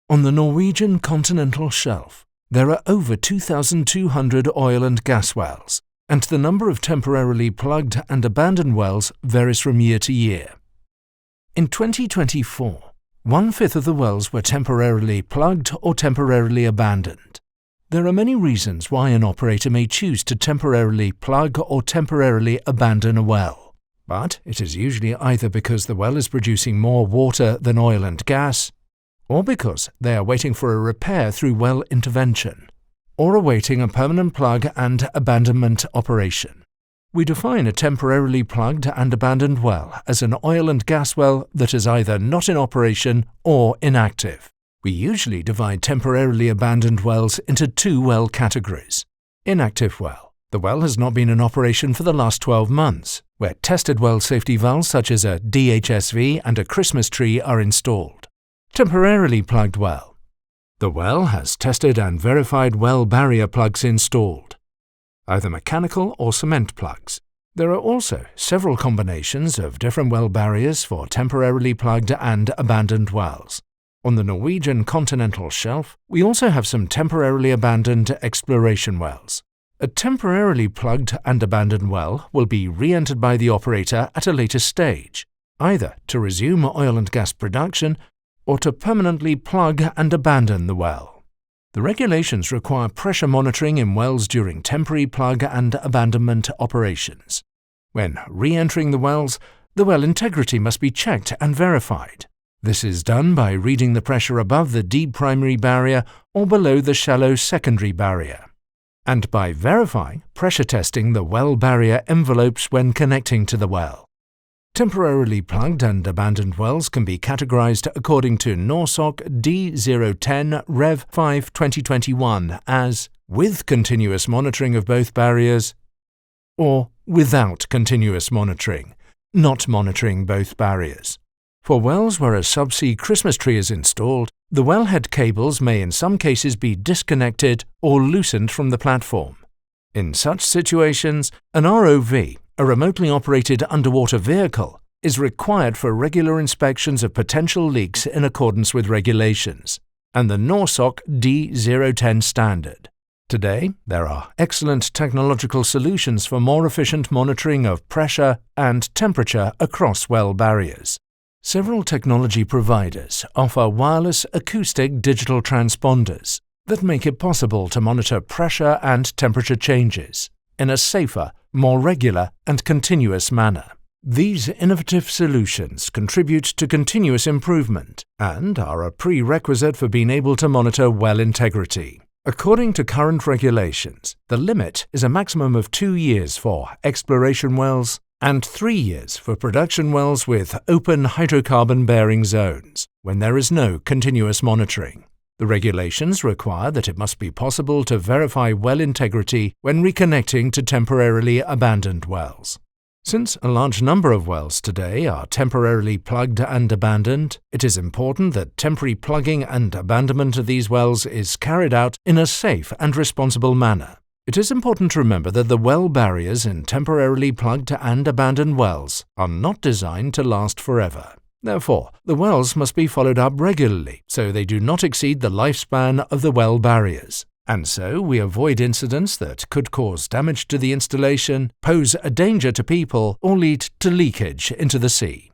On the Norwegian continental shelf, there are over 2,200 oil and gas wells, and the number of temporarily plugged and abandoned wells varies from year to year. In 2024, 1/5 of the wells were temporarily plugged or temporarily abandoned. There are many reasons why an operator may choose to temporarily plug or temporarily abandon a well, but it is usually either because the well is producing more water than oil and gas, or because they are waiting for a repair through well intervention, or awaiting a permanent plug and abandonment operation. We define a temporarily plugged and abandoned well as an oil and gas well that is either not in operation or inactive. We usually divide temporarily abandoned wells into two well categories. Inactive well. The well has not been in operation for the last 12 months, where tested well safety valves such as a DHSV and a Christmas tree are installed. Temporarily plugged well. The well has tested and verified well barrier plugs installed, either mechanical or cement plugs. There are also several combinations of different well barriers for temporarily plugged and abandoned wells. On the Norwegian continental shelf, we also have some temporarily abandoned exploration wells. A temporarily plugged and abandoned well will be re-entered by the operator at a later stage, either to resume oil and gas production or to permanently plug and abandon the well. The regulations require pressure monitoring in wells during temporary plug and abandonment operations. When re-entering the wells, the well integrity must be checked and verified. This is done by reading the pressure above the deep primary barrier or below the shallow secondary barrier, and by verifying pressure testing the well barrier envelopes when connecting to the well. Temporarily plugged and abandoned wells can be categorized according to NORSOC D010 Rev 5 2021 as with continuous monitoring of both barriers or without continuous monitoring, not monitoring both barriers. For wells where a subsea Christmas tree is installed, the wellhead cables may in some cases be disconnected or loosened from the platform. In such situations, an ROV, a remotely operated underwater vehicle, is required for regular inspections of potential leaks in accordance with regulations and the NORSOC D010 standard. Today, there are excellent technological solutions for more efficient monitoring of pressure and temperature across well barriers. Several technology providers offer wireless acoustic digital transponders that make it possible to monitor pressure and temperature changes in a safer, more regular and continuous manner. These innovative solutions contribute to continuous improvement and are a prerequisite for being able to monitor well integrity. According to current regulations, the limit is a maximum of 2 years for exploration wells and 3 years for production wells with open hydrocarbon-bearing zones, when there is no continuous monitoring. The regulations require that it must be possible to verify well integrity when reconnecting to temporarily abandoned wells. Since a large number of wells today are temporarily plugged and abandoned, it is important that temporary plugging and abandonment of these wells is carried out in a safe and responsible manner. It is important to remember that the well barriers in temporarily plugged and abandoned wells are not designed to last forever. Therefore, the wells must be followed up regularly so they do not exceed the lifespan of the well barriers, and so we avoid incidents that could cause damage to the installation, pose a danger to people, or lead to leakage into the sea.